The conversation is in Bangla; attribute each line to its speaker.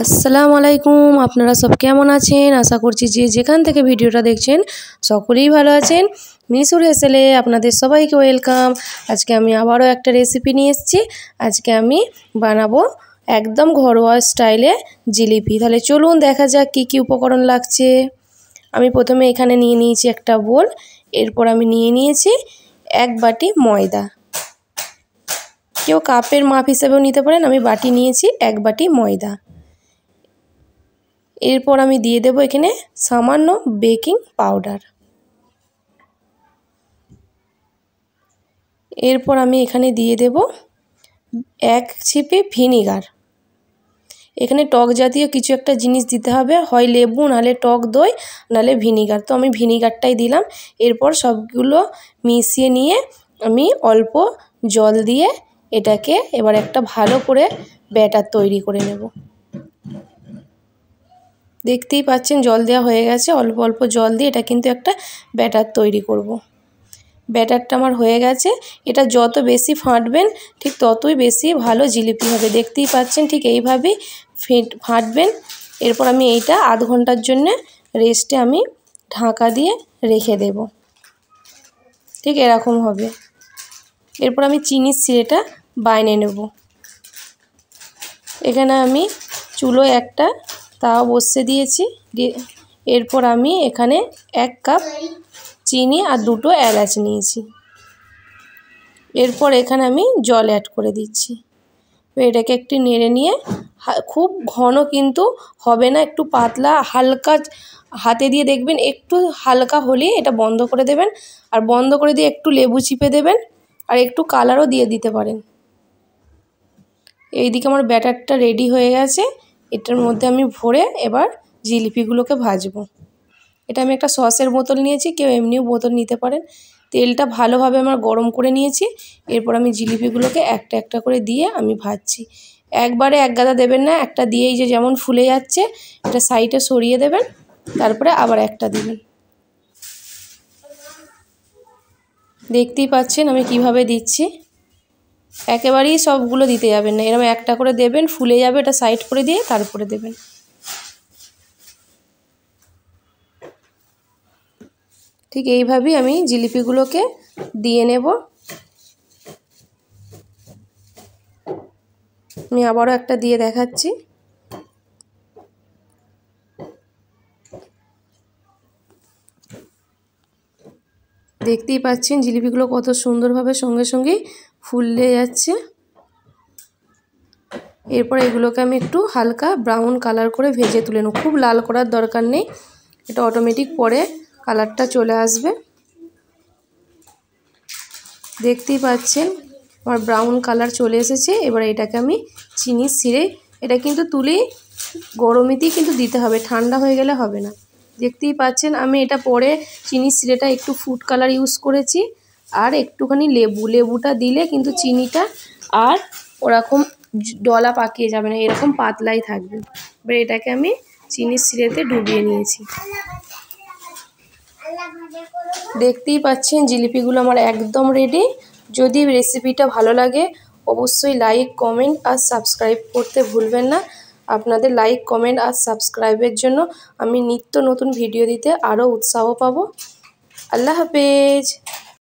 Speaker 1: আসসালামু আলাইকুম। আপনারা সব কেমন আছেন? আশা করছি যে যেখান থেকে ভিডিওটা দেখছেন সকলেই ভালো আছেন। মিশুর হেসেলে আপনাদের সবাইকে ওয়েলকাম। আজকে আমি আবারও একটা রেসিপি নিয়ে এসেছি। আজকে আমি বানাবো একদম ঘরোয়া স্টাইলে জিলিপি। তাহলে চলুন দেখা যাক কি কি উপকরণ লাগছে। আমি প্রথমে এখানে নিয়ে নিয়েছি একটা বোল, এরপর আমি নিয়ে নিয়েছি 1 বাটি ময়দা। কেউ কাপের মাপ হিসেবেও নিতে পারেন, আমি বাটি নিয়েছি 1 বাটি ময়দা। এরপর আমি দিয়ে দেব এখানে সামান্য বেকিং পাউডার। এরপর আমি এখানে দিয়ে দেব 1 ছিপি ভিনিগার। এখানে টক জাতীয় কিছু একটা জিনিস দিতে হবে, হয় লেবু, নাহলে টক দই, নাহলে ভিনিগার। তো আমি ভিনিগারটাই দিলাম। এরপর সবগুলো মিশিয়ে নিয়ে আমি অল্প জল দিয়ে এটাকে এবার একটা ভালো করে ব্যাটার তৈরি করে নেব। দেখতেই পাচ্ছেন জল দেওয়া হয়ে গেছে। অল্প অল্প জল দিয়ে এটা কিন্তু একটা ব্যাটার তৈরি করব। ব্যাটারটা আমার হয়ে গেছে। এটা যত বেশি ফাটবেন ঠিক ততই বেশি ভালো জিলিপি হবে। দেখতেই পাচ্ছেন ঠিক এইভাবেই ফাটবেন। এরপর আমি এইটা আধ ঘন্টার জন্য রেস্টে আমি ঢাকা দিয়ে রেখে দেব। ঠিক এরকম হবে। এরপর আমি চিনির সিরেটা বানিয়ে নেব। এখানে আমি চুলোয় একটা তাওয়া বসিয়ে দিয়েছি। এরপর আমি এখানে 1 কাপ চিনি আর 2টো এলাচ নিয়েছি। এরপর এখানে আমি জল অ্যাড করে দিচ্ছি। এটাকে একটু নেড়ে নিয়ে, খুব ঘন কিন্তু হবে না, একটু পাতলা হালকা হাতে দিয়ে দেখবেন একটু হালকা হলেই এটা বন্ধ করে দেবেন। আর বন্ধ করে দিয়ে একটু লেবু চিপে দেবেন, আর একটু কালারও দিয়ে দিতে পারেন। এইদিকে আমার ব্যাটারটা রেডি হয়ে গেছে। এটার মধ্যে আমি ভরে এবার জিলিপিগুলোকে ভাজবো। এটা আমি একটা সসের বোতল নিয়েছি, কেউ এমনিও বোতল নিতে পারেন। তেলটা ভালোভাবে আমার গরম করে নিয়েছি। এরপর আমি জিলিপিগুলোকে একটা একটা করে দিয়ে আমি ভাজছি। একবারে এক গাদা দেবেন না, একটা দিয়েই যে যেমন ফুলে যাচ্ছে এটা সাইডে সরিয়ে দেবেন, তারপরে আবার একটা দিবেন। দেখতেই পাচ্ছেন আমি কিভাবে দিচ্ছি। একেবারেই সবগুলো দিতে যাবেন না, এরকম একটা করে দেবেন, ফুলে যাবে, এটা সাইড করে দিয়ে তারপরে দেবেন। ঠিক এইভাবেই আমি জিলিপিগুলোকে দিয়ে নেব। আমি আবারও একটা দিয়ে দেখাচ্ছি। দেখতেই পাচ্ছেন জিলিপিগুলো কত সুন্দরভাবে সঙ্গে সঙ্গেই ফুলে যাচ্ছে। এরপর এগুলোকে আমি একটু হালকা ব্রাউন কালার করে ভেজে তুলে নেব। খুব লাল করার দরকার নেই, এটা অটোমেটিক পরে কালারটা চলে আসবে। দেখতেই পাচ্ছেন আমার ব্রাউন কালার চলে এসেছে। এবার এটাকে আমি চিনির সিরে, এটা কিন্তু তুলে গরমেতেই কিন্তু দিতে হবে, ঠান্ডা হয়ে গেলে হবে না। দেখতেই পাচ্ছেন আমি এটা পরে চিনির সিরেটা একটু ফুড কালার ইউজ করেছি, আর একটুখানি লেবুটা দিলে কিন্তু চিনিটা আর ওরকম ডলা পাকিয়ে যাবে না, এরকম পাতলাই থাকবে। এবার এটাকে আমি চিনির সিরেতে ডুবিয়ে নিয়েছি। দেখতেই পাচ্ছেন জিলিপিগুলো আমার একদম রেডি। যদি রেসিপিটা ভালো লাগে অবশ্যই লাইক, কমেন্ট আর সাবস্ক্রাইব করতে ভুলবেন না। আপনাদের লাইক, কমেন্ট আর সাবস্ক্রাইবের জন্য আমি নিত্য নতুন ভিডিও দিতে আরও উৎসাহ পাবো। আল্লাহ হাফেজ।